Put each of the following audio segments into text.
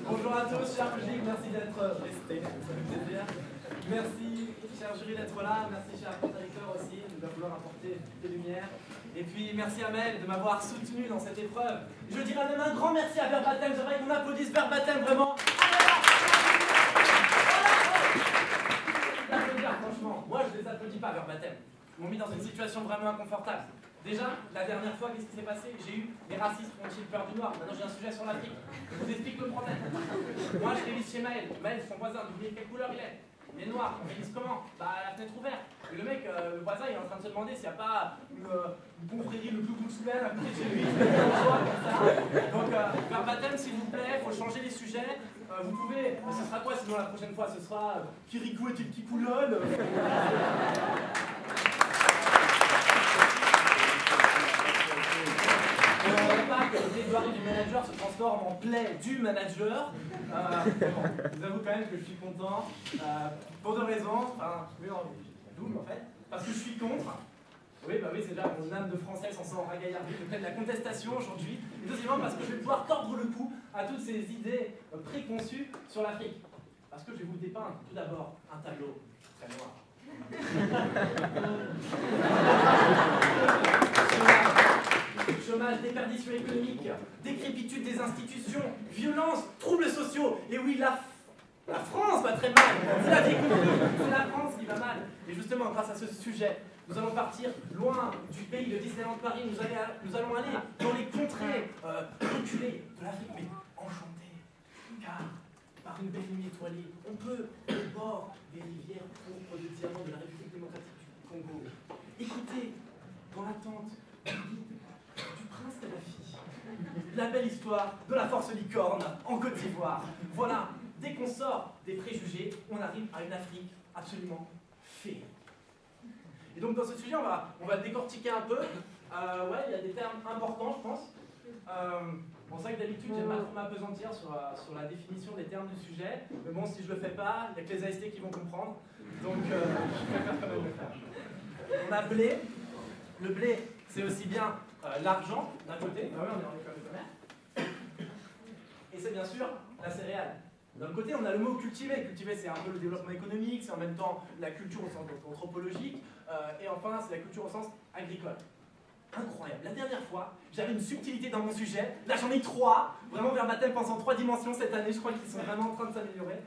Bonjour à tous, cher public, merci d'être resté, ça fait plaisir. Merci, cher jury, d'être là. Merci, cher directeur aussi, de vouloir apporter des lumières. Et puis, merci Amel de m'avoir soutenu dans cette épreuve. Je dirais même un grand merci à Verbatim. J'aimerais qu'on applaudisse Verbatim, vraiment. Franchement, moi je les applaudis pas, Verbatim. Ils m'ont mis dans une situation vraiment inconfortable. Déjà, la dernière fois, qu'est-ce qui s'est passé? J'ai eu les racistes ont-ils peur du noir. Maintenant j'ai un sujet sur l'Afrique. Je vous explique le problème. Moi je révise chez Maël. Maël, son voisin, d'oublier quelle couleur il est. Il est noir, on révise comment? Bah la fenêtre ouverte. Et le mec, le voisin, il est en train de se demander s'il n'y a pas une confrérie, le Blue Soulève à côté de chez lui. Donc, Verbatim, s'il vous plaît, il faut changer les sujets. Vous pouvez, ce sera quoi sinon la prochaine fois? Ce sera Kirikou est-il qui coulonne? Pas que le plaidoirie du manager se transforme en plaie du manager. Bon, je vous avoue quand même que je suis content pour deux raisons. Enfin, double en fait. Parce que je suis contre. Oui, bah oui, c'est déjà mon âme de français sans s'en ragaillarder, de la contestation aujourd'hui. Et deuxièmement, parce que je vais pouvoir tordre le cou à toutes ces idées préconçues sur l'Afrique. Parce que je vais vous dépeindre tout d'abord un tableau très noir. Chômage, déperdition économique, décrépitude des institutions, violence, troubles sociaux. Et oui, la France va très mal. Vous l'avez compris, c'est la France qui va mal. Et justement, grâce à ce sujet, nous allons partir loin du pays de Disneyland Paris. Nous allons aller dans les contrées reculées de l'Afrique, mais enchantées. Car, par une belle nuit étoilée, on peut, au bord des rivières pourpres de diamants de la République démocratique du Congo, écouter dans l'attente du prince Kadhafi, la belle histoire de la force licorne en Côte d'Ivoire. Voilà, dès qu'on sort des préjugés, on arrive à une Afrique absolument féerique. Et donc dans ce sujet, on va le décortiquer un peu. Ouais, il y a des termes importants, je pense. Bon, c'est vrai que d'habitude, j'aime pas trop m'apesantir sur la définition des termes du sujet. Mais bon, si je le fais pas, il n'y a que les AST qui vont comprendre. Donc, je préfère quand même le faire. On a blé. Le blé, c'est aussi bien l'argent, d'un côté. Ah oui, on est en école de commerce. Et c'est bien sûr la céréale. D'un côté, on a le mot cultiver. Cultiver, c'est un peu le développement économique, c'est en même temps la culture au sens anthropologique, et enfin, c'est la culture au sens agricole. Incroyable. La dernière fois, j'avais une subtilité dans mon sujet. Là, j'en ai 3. Vraiment, Verbatim pense en 3 dimensions cette année. Je crois qu'ils sont vraiment en train de s'améliorer.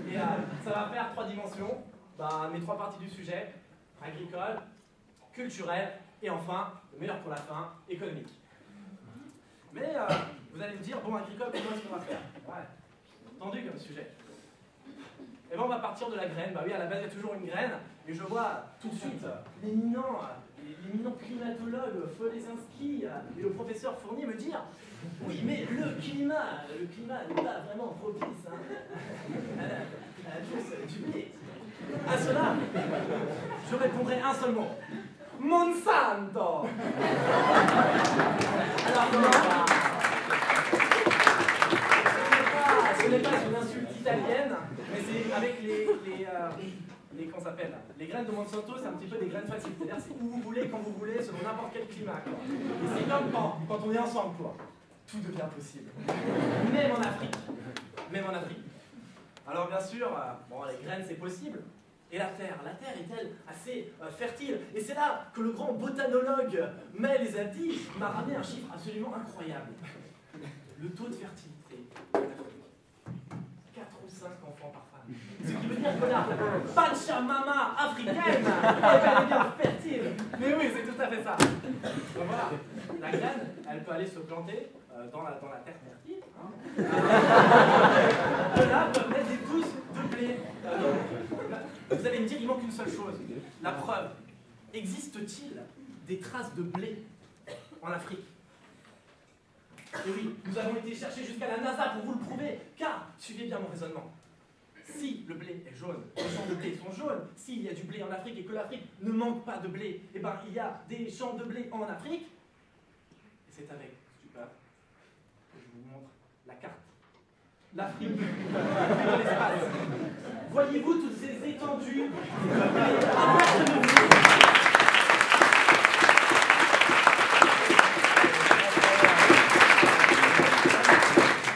Et ça va faire 3 dimensions. Bah, mes 3 parties du sujet. Agricole, culturel, et enfin, le meilleur pour la fin, économique. Mais vous allez me dire, bon, agricole, comment est-ce qu'on va faire? Ouais. Tendu comme sujet. Et bien on va partir de la graine. Bah oui, à la base il y a toujours une graine. Et je vois tout de suite l'éminent climatologue Folesinski et le professeur Fournier me dire oui, mais le climat n'est pas vraiment propice à tous du blé. À cela, je répondrai un seul mot. Monsanto. Alors comment? Ce n'est pas une insulte italienne, mais c'est avec comment ça s'appelle, les graines de Monsanto, c'est un petit peu des graines faciles. C'est-à-dire c'est où vous voulez, quand vous voulez, selon n'importe quel climat. Quoi. Et c'est comme quand on est ensemble, quoi. Tout devient possible. Même en Afrique. Même en Afrique. Alors bien sûr, bon, les graines c'est possible. Et la terre est-elle assez fertile? Et c'est là que le grand botanologue Maël Ezadi m'a ramené un chiffre absolument incroyable. Le taux de fertilité en Afrique. 4 ou 5 enfants par femme. Ce qui veut dire que la Pachamama africaine est bel et bien fertile. Mais oui, c'est tout à fait ça. Donc voilà, la graine, elle peut aller se planter dans la terre fertile. Hein. De là peuvent naître des pousses de blé. Vous allez me dire, il manque une seule chose. La preuve. Existe-t-il des traces de blé en Afrique? Et oui, nous avons été chercher jusqu'à la NASA pour vous le prouver, car, suivez bien mon raisonnement, si le blé est jaune, les champs de blé sont jaunes, s'il y a du blé en Afrique et que l'Afrique ne manque pas de blé, eh bien il y a des champs de blé en Afrique, et c'est avec stupeur que je vous montre la carte. L'Afrique de l'espace. Voyez-vous toutes ces étendues de blé à perte de vue?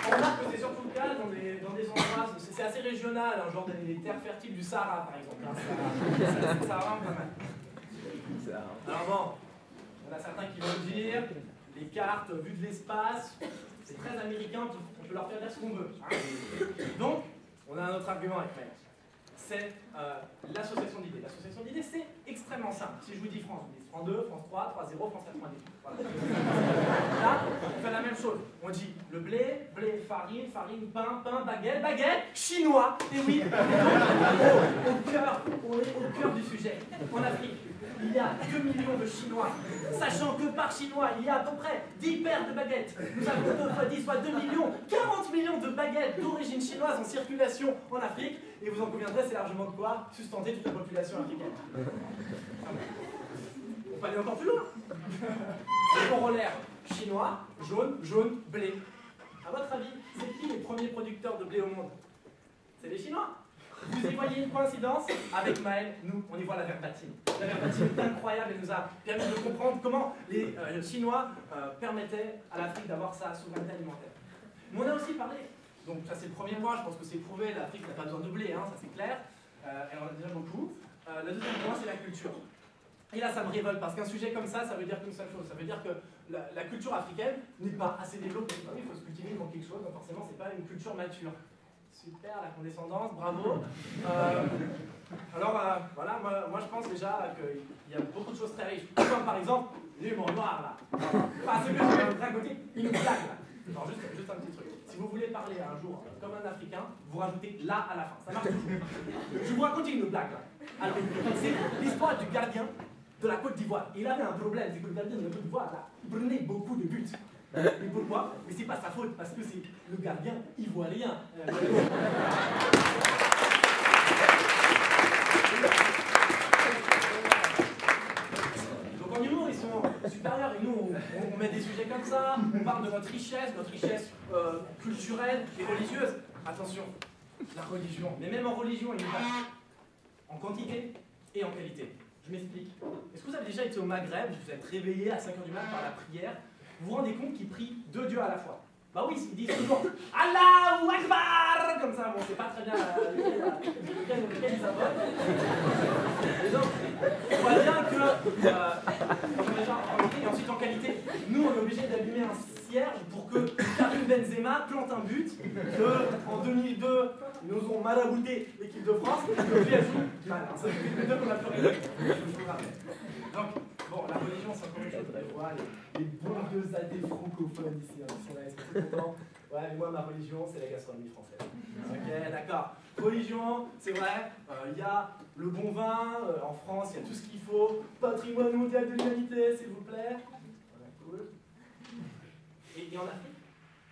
On remarque que c'est surtout le cas dans des c'est assez régional, hein, genre des terres fertiles du Sahara, par exemple. Hein, ça rend pas mal. Alors bon, il y en a certains qui vont dire, les cartes vues de l'espace, c'est très américain, on peut leur faire dire ce qu'on veut. Hein. Donc, on a un autre argument avec Maël. C'est l'association d'idées. L'association d'idées, c'est extrêmement simple. Si je vous dis France, vous dites France 2, France 3, 3-0, France 90. Voilà. Là, on fait la même chose. On dit le blé, blé, farine, farine, pain, pain, baguette, baguette, chinois. Et oui, on est au cœur du sujet. En Afrique, il y a 2 millions de Chinois. Sachant que par Chinois, il y a à peu près 10 paires de baguettes. Nous avons 2 fois 10, soit 2 millions, 40 millions de baguettes d'origine chinoise en circulation en Afrique. Et vous en conviendrez, c'est largement de quoi sustenter toute la population africaine. On peut aller encore plus loin. Le corollaire chinois, jaune, jaune, blé. À votre avis, c'est qui les premiers producteurs de blé au monde? C'est les Chinois. Vous y voyez une coïncidence? Avec Maël, nous, on y voit la verbatim. La verbatim est incroyable et nous a permis de comprendre comment les Chinois permettaient à l'Afrique d'avoir sa souveraineté alimentaire. Mais on a aussi parlé, donc ça c'est le premier point, je pense que c'est prouvé, l'Afrique n'a pas besoin de blé, hein, ça c'est clair, elle en a déjà beaucoup. Le deuxième point, c'est la culture. Et là, ça me révolte, parce qu'un sujet comme ça veut dire qu'une seule chose. Ça veut dire que la culture africaine n'est pas assez développée. Il faut se cultiver, il manque quelque chose, donc forcément, c'est pas une culture mature. Super, la condescendance, bravo. Voilà, moi je pense déjà qu'il y a beaucoup de choses très riches. Comme par exemple, l'humour noir là. Parce que je vais raconter une blague là. Alors juste un petit truc. Si vous voulez parler un jour comme un Africain, vous rajoutez là à la fin. Ça marche toujours. Je vous raconte une blague là. Alors, c'est l'histoire du gardien de la Côte d'Ivoire. Il avait un problème, c'est que le gardien de la Côte d'Ivoire là, il prenait beaucoup de buts. Et pourquoi? Mais c'est pas sa faute, parce que c'est le gardien ivoirien. Donc en humour, ils sont supérieurs. Et nous, on met des sujets comme ça, on parle de notre richesse culturelle et religieuse. Attention, la religion, mais même en religion, il y a en quantité et en qualité. Je m'explique. Est-ce que vous avez déjà été au Maghreb, vous êtes réveillé à 5 h du matin par la prière? Vous vous rendez compte qu'ils prient 2 dieux à la fois? Bah oui, ils disent toujours Allahu Akbar comme ça, bon, c'est pas très bien lequel ils abonnent. Et donc, on voit bien que, et ensuite en qualité, nous on est obligé d'allumer un cierge pour que Karim Benzema plante un but, en 2002, ils nous ont marabouté l'équipe de France, et depuis elle joue mal. Ça fait 2002 qu'on a plus rien. Je vous le rappelle. Donc, bon, la religion, c'est encore une chose. Vous voir les bons vieux athées francophones ici, hein, ils sont là, ils sont très contents. Ouais, mais moi, ma religion, c'est la gastronomie française. Ok, d'accord. Religion, c'est vrai, il y a le bon vin, en France, il y a tout ce qu'il faut. Patrimoine mondial de l'humanité, s'il vous plaît. Voilà, cool. Et en Afrique?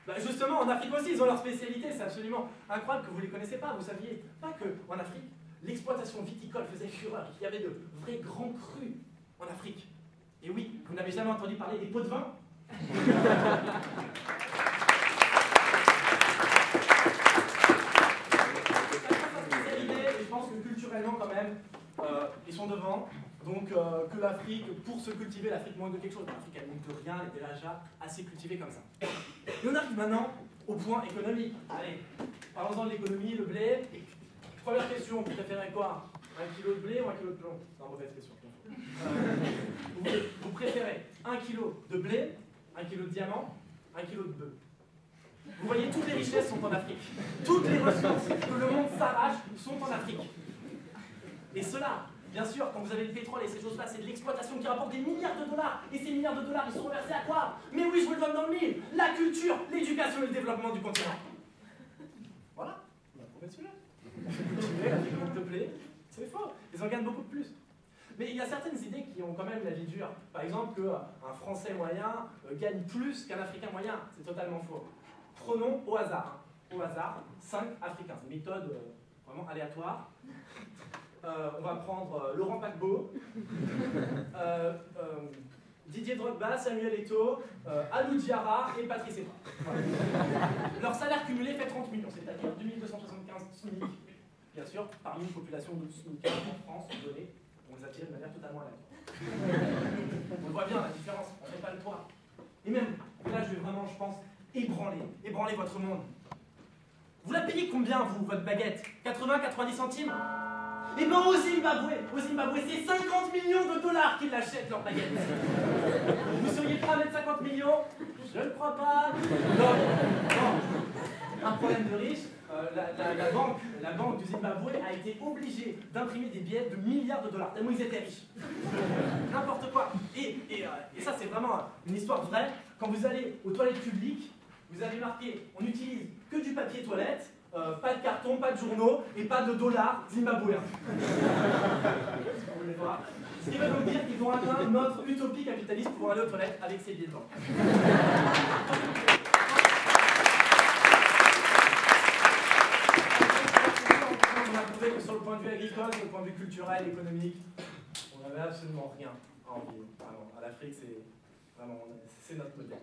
Bah justement, en Afrique aussi, ils ont leur spécialité, c'est absolument incroyable que vous ne les connaissez pas. Vous saviez pas qu'en Afrique, l'exploitation viticole faisait fureur, qu'il y avait de vrais grands crus en Afrique. Et oui, vous n'avez jamais entendu parler des pots de vin? Je pense que culturellement, quand même, ils sont devant. Donc, que l'Afrique, pour se cultiver, l'Afrique manque de quelque chose. L'Afrique, elle manque de rien, elle était déjà assez cultivée comme ça. Et on arrive maintenant au point économique. Allez, parlons-en de l'économie, le blé. Première question, vous préférez quoi? 1 kilo de blé ou 1 kilo de plomb? Non, mauvaise question. Vous préférez 1 kilo de blé, 1 kilo de diamant, 1 kilo de bœuf? Vous voyez, toutes les richesses sont en Afrique. Toutes les ressources que le monde s'arrache sont en Afrique. Et cela, bien sûr, quand vous avez le pétrole et ces choses-là, c'est de l'exploitation qui rapporte des milliards de dollars. Et ces milliards de dollars, ils sont reversés à quoi? Mais oui, je vous le donne dans le mille. La culture, l'éducation et le développement du continent. Voilà, on a trouvé celui-là. Cultiver, l'Afrique manque de blé, c'est faux. Ils en gagnent beaucoup de plus. Mais il y a certaines idées qui ont quand même la vie dure. Par exemple, qu'un Français moyen gagne plus qu'un Africain moyen. C'est totalement faux. Prenons au hasard. Au hasard, 5 Africains. C'est une méthode vraiment aléatoire. On va prendre Laurent Gbagbo, Didier Drogba, Samuel Eto'o, Alou Diarra et Patrice Evra. Voilà. Leur salaire cumulé fait 30 millions, c'est-à-dire 2275 SMIC. Bien sûr, parmi une population de SMIC en France donnée, on les attire de manière totalement aléatoire. On voit bien la différence, on ne fait pas le toit. Et même, là je vais vraiment, je pense, ébranler votre monde. Vous la payez combien, vous, votre baguette? 80-90 centimes? Et ben au Zimbabwe, c'est 50 millions de dollars qu'ils l'achètent, leur baguette. Vous seriez prêt à mettre 50 millions? Je ne crois pas. Non. Un problème de riche, la banque du Zimbabwe a été obligée d'imprimer des billets de milliards de dollars, tellement ils étaient riches. N'importe quoi. Et ça, c'est vraiment une histoire vraie. Quand vous allez aux toilettes publiques, vous avez marqué, on n'utilise que du papier toilette, pas de carton, pas de journaux et pas de dollars zimbabwéens. Vous voulez voir? Ce qui veut donc dire qu'ils ont atteint notre utopie capitaliste pour aller aux toilettes avec ces billets de banque. On a trouvé que sur le point de vue agricole, sur le point de vue culturel, économique, on n'avait absolument rien à envier. Vraiment, à l'Afrique, c'est notre modèle.